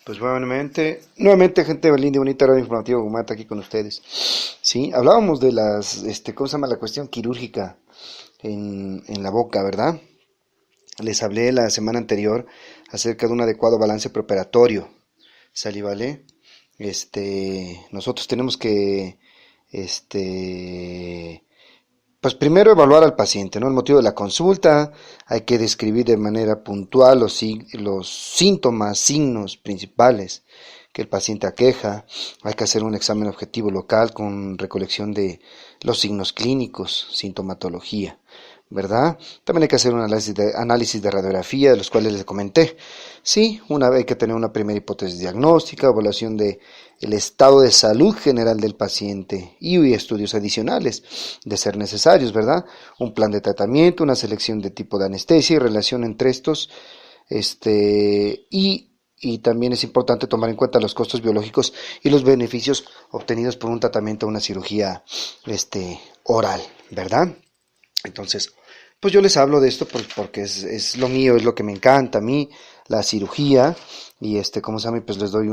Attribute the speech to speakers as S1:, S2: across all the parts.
S1: Pues nuevamente gente linda y bonita, Radio Informativo Gumata aquí con ustedes. Sí, hablábamos de ¿cómo se llama? La cuestión quirúrgica en la boca, ¿verdad? Les hablé la semana anterior acerca de un adecuado balance preoperatorio. ¿Sale, vale? Nosotros tenemos que, pues primero evaluar al paciente, ¿no? El motivo de la consulta, hay que describir de manera puntual los síntomas, signos principales que el paciente aqueja, hay que hacer un examen objetivo local con recolección de los signos clínicos, sintomatología, ¿verdad? También hay que hacer un análisis de radiografía, de los cuales les comenté. Sí, hay que tener una primera hipótesis diagnóstica, evaluación de el estado de salud general del paciente y estudios adicionales de ser necesarios, ¿verdad? Un plan de tratamiento, una selección de tipo de anestesia y relación entre estos, y también es importante tomar en cuenta los costos biológicos y los beneficios obtenidos por un tratamiento o una cirugía, oral, ¿verdad? Entonces, pues yo les hablo de esto porque es lo mío, es lo que me encanta a mí, la cirugía, y ¿cómo se llama? Pues les doy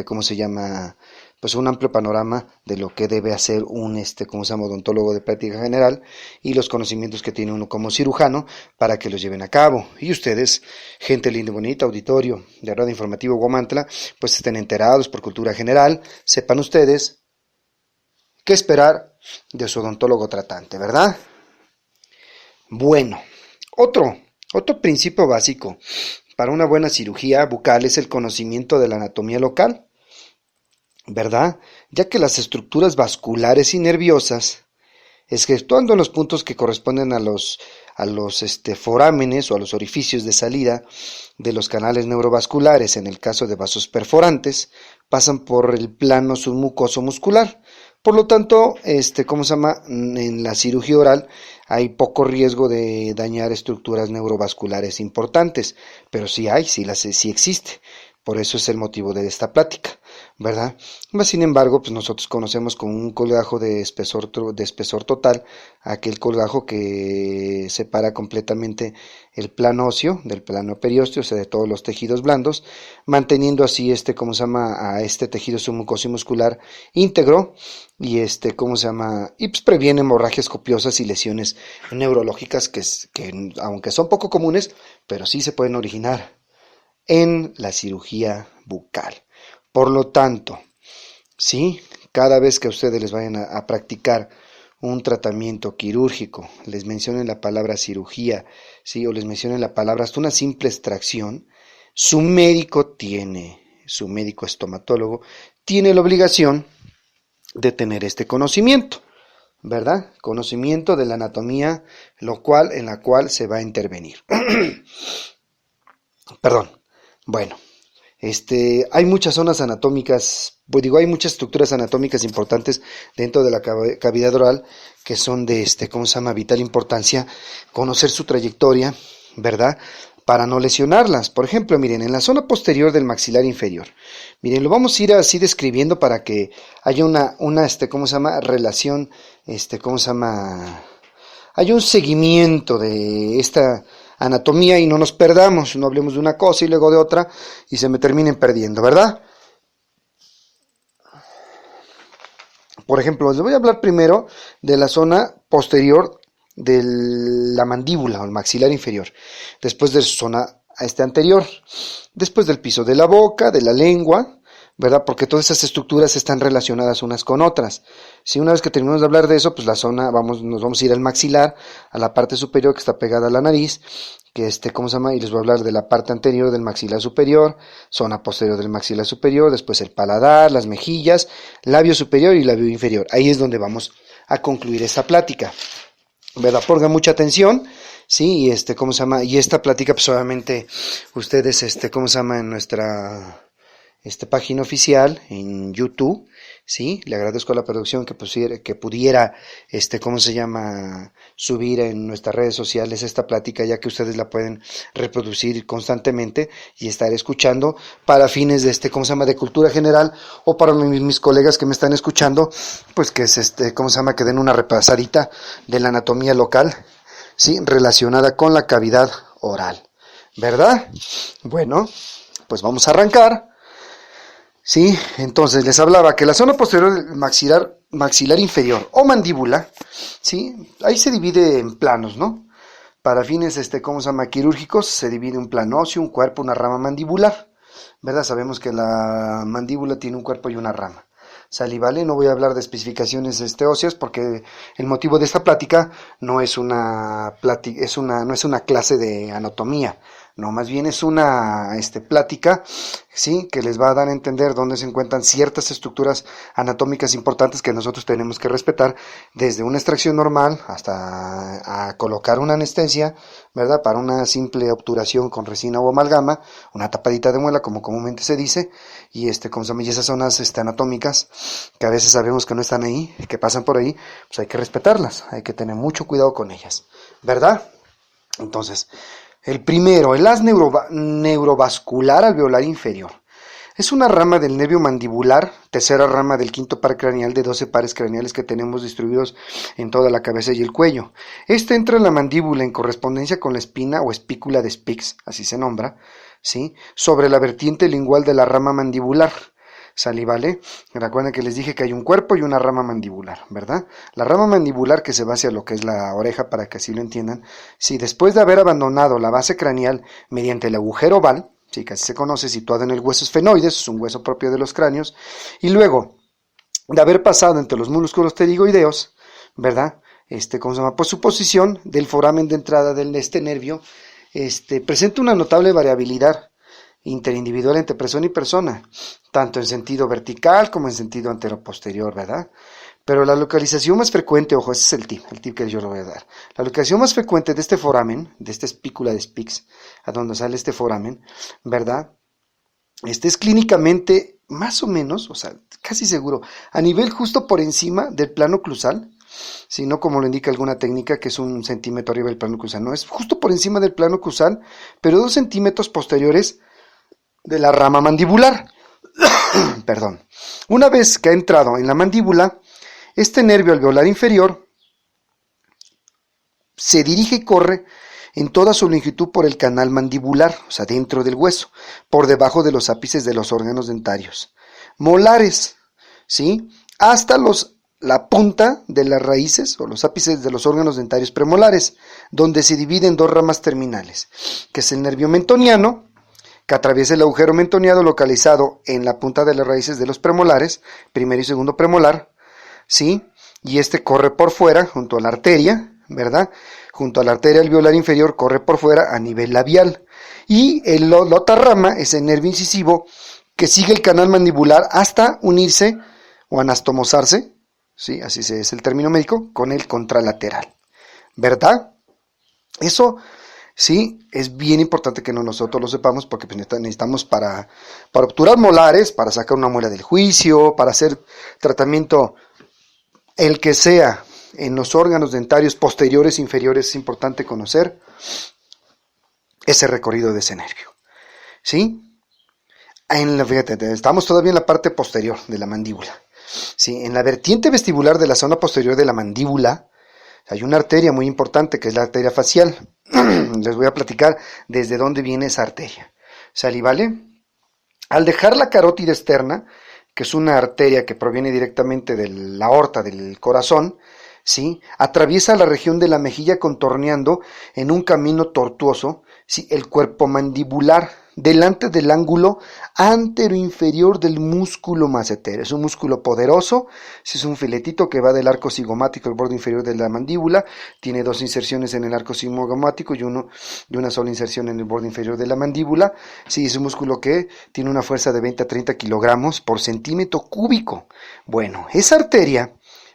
S1: ¿cómo se llama? Pues un amplio panorama de lo que debe hacer un, ¿cómo se llama? Odontólogo de práctica general y los conocimientos que tiene uno como cirujano para que los lleven a cabo. Y ustedes, gente linda y bonita, auditorio de Radio Informativo Guamantla, pues estén enterados por cultura general, sepan ustedes qué esperar de su odontólogo tratante, ¿verdad? Bueno, otro principio básico para una buena cirugía bucal es el conocimiento de la anatomía local, ¿verdad? Ya que las estructuras vasculares y nerviosas, exceptuando en los puntos que corresponden a los forámenes o a los orificios de salida de los canales neurovasculares, en el caso de vasos perforantes, pasan por el plano submucoso muscular. Por lo tanto, ¿cómo se llama? En la cirugía oral hay poco riesgo de dañar estructuras neurovasculares importantes, pero sí existe. Por eso es el motivo de esta plática, ¿verdad? Sin embargo, pues nosotros conocemos como un colgajo de espesor total aquel colgajo que separa completamente el plano óseo del plano periósteo, o sea, de todos los tejidos blandos, manteniendo así ¿cómo se llama? A este tejido submucoso y muscular íntegro y ¿cómo se llama? Y pues previene hemorragias copiosas y lesiones neurológicas que aunque son poco comunes, pero sí se pueden originar en la cirugía bucal. Por lo tanto, ¿sí? Cada vez que a ustedes les vayan a practicar un tratamiento quirúrgico, les mencionen la palabra cirugía, ¿sí? O les mencionen la palabra hasta una simple extracción, su médico estomatólogo, tiene la obligación de tener este conocimiento, ¿verdad? Conocimiento de la anatomía en la cual se va a intervenir. Perdón. Bueno, hay muchas zonas anatómicas, hay muchas estructuras anatómicas importantes dentro de la cavidad oral que son de ¿cómo se llama? Vital importancia conocer su trayectoria, ¿verdad? Para no lesionarlas. Por ejemplo, miren, en la zona posterior del maxilar inferior, miren, lo vamos a ir así describiendo para que haya una ¿cómo se llama? Relación, ¿cómo se llama? Hay un seguimiento de esta anatomía y no nos perdamos, no hablemos de una cosa y luego de otra y se me terminen perdiendo, ¿verdad? Por ejemplo, les voy a hablar primero de la zona posterior de la mandíbula o el maxilar inferior, después de su zona anterior, después del piso de la boca, de la lengua, ¿verdad? Porque todas esas estructuras están relacionadas unas con otras. Si una vez que terminamos de hablar de eso, pues la zona, nos vamos a ir al maxilar, a la parte superior que está pegada a la nariz, que ¿cómo se llama? Y les voy a hablar de la parte anterior del maxilar superior, zona posterior del maxilar superior, después el paladar, las mejillas, labio superior y labio inferior. Ahí es donde vamos a concluir esta plática, ¿verdad? Pongan mucha atención, ¿sí? Y ¿cómo se llama? Y esta plática, pues obviamente, ustedes, ¿cómo se llama? En nuestra página oficial en YouTube, ¿sí? Le agradezco a la producción que pudiera, ¿cómo se llama? Subir en nuestras redes sociales esta plática, ya que ustedes la pueden reproducir constantemente y estar escuchando para fines de ¿cómo se llama? De cultura general o para mis colegas que me están escuchando, pues que es ¿cómo se llama? Que den una repasadita de la anatomía local, ¿sí? Relacionada con la cavidad oral, ¿verdad? Bueno, pues vamos a arrancar. Sí, entonces les hablaba que la zona posterior del maxilar inferior o mandíbula, sí, ahí se divide en planos, ¿no? Para fines, ¿cómo se llama? Quirúrgicos, se divide un plano óseo, un cuerpo, una rama mandibular, ¿verdad? Sabemos que la mandíbula tiene un cuerpo y una rama. ¿Sale? ¿Vale? No voy a hablar de especificaciones óseas porque el motivo de esta plática no es no es una clase de anatomía, no, más bien es una plática, sí, que les va a dar a entender dónde se encuentran ciertas estructuras anatómicas importantes que nosotros tenemos que respetar, desde una extracción normal hasta a colocar una anestesia, ¿verdad? Para una simple obturación con resina o amalgama, una tapadita de muela, como comúnmente se dice, y como se llama, y esas zonas anatómicas que a veces sabemos que no están ahí, que pasan por ahí, pues hay que respetarlas, hay que tener mucho cuidado con ellas, ¿verdad? Entonces, el primero, el haz neurovascular alveolar inferior. Es una rama del nervio mandibular, tercera rama del quinto par craneal de 12 pares craneales que tenemos distribuidos en toda la cabeza y el cuello. Este entra en la mandíbula en correspondencia con la espina o espícula de Spix, así se nombra, ¿sí? Sobre la vertiente lingual de la rama mandibular. ¿Sale? ¿Vale? Recuerden que les dije que hay un cuerpo y una rama mandibular, ¿verdad? La rama mandibular que se va hacia lo que es la oreja, para que así lo entiendan, si después de haber abandonado la base craneal mediante el agujero oval, sí, que así se conoce, situado en el hueso esfenoides, es un hueso propio de los cráneos, y luego de haber pasado entre los músculos pterigoideos, ¿verdad? ¿Cómo se llama? Pues su posición del foramen de entrada de este nervio, presenta una notable variabilidad interindividual entre persona y persona, tanto en sentido vertical como en sentido anteroposterior, ¿verdad? Pero la localización más frecuente, ojo, ese es el tip que yo le voy a dar. La localización más frecuente de este foramen, de esta espícula de Spix, a donde sale este foramen, ¿verdad? Es clínicamente más o menos, o sea, casi seguro, a nivel justo por encima del plano oclusal, si no como lo indica alguna técnica, que es 1 centímetro arriba del plano oclusal, no, es justo por encima del plano oclusal, pero 2 centímetros posteriores de la rama mandibular. Perdón. Una vez que ha entrado en la mandíbula, este nervio alveolar inferior se dirige y corre en toda su longitud por el canal mandibular, o sea, dentro del hueso, por debajo de los ápices de los órganos dentarios molares, ¿sí? Hasta la punta de las raíces o los ápices de los órganos dentarios premolares, donde se divide en 2 ramas terminales, que es el nervio mentoniano, que atraviesa el agujero mentoniano localizado en la punta de las raíces de los premolares, primero y segundo premolar, ¿sí? Y corre por fuera, junto a la arteria, ¿verdad? Junto a la arteria alveolar inferior, corre por fuera a nivel labial. Y la otra rama es el nervio incisivo, que sigue el canal mandibular hasta unirse o anastomosarse, ¿sí? Así es el término médico, con el contralateral, ¿verdad? Eso sí, es bien importante que nosotros lo sepamos, porque necesitamos para obturar molares, para sacar una muela del juicio, para hacer tratamiento, el que sea, en los órganos dentarios posteriores e inferiores. Es importante conocer ese recorrido de ese nervio, ¿sí? Fíjate, estamos todavía en la parte posterior de la mandíbula, ¿sí? En la vertiente vestibular de la zona posterior de la mandíbula hay una arteria muy importante, que es la arteria facial. Les voy a platicar desde dónde viene esa arteria. ¿Sale? ¿Vale? Al dejar la carótida externa, que es una arteria que proviene directamente de la aorta del corazón, ¿sí? Atraviesa la región de la mejilla contorneando en un camino tortuoso, ¿sí? El cuerpo mandibular, delante del ángulo anteroinferior del músculo macetero. Es un músculo poderoso, es un filetito que va del arco cigomático al borde inferior de la mandíbula, tiene 2 inserciones en el arco cigomático y una sola inserción en el borde inferior de la mandíbula. Sí, es un músculo que tiene una fuerza de 20 a 30 kilogramos por centímetro cúbico. Bueno, esa arteria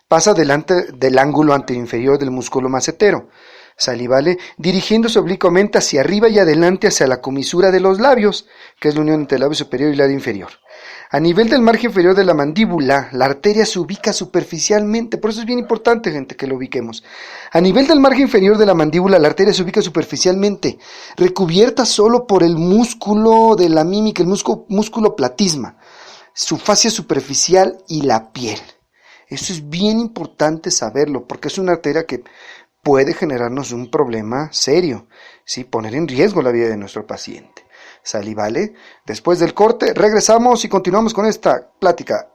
S1: pasa delante del ángulo anteroinferior del músculo macetero, ¿sale? ¿Vale? Dirigiéndose oblicuamente hacia arriba y adelante hacia la comisura de los labios, que es la unión entre el labio superior y el labio inferior. A nivel del margen inferior de la mandíbula, la arteria se ubica superficialmente, por eso es bien importante, gente, que lo ubiquemos. A nivel del margen inferior de la mandíbula, la arteria se ubica superficialmente, recubierta solo por el músculo de la mímica, el músculo platisma, su fascia superficial y la piel. Eso es bien importante saberlo, porque es una arteria que puede generarnos un problema serio, ¿sí? Poner en riesgo la vida de nuestro paciente, Salí, vale. Después del corte, regresamos y continuamos con esta plática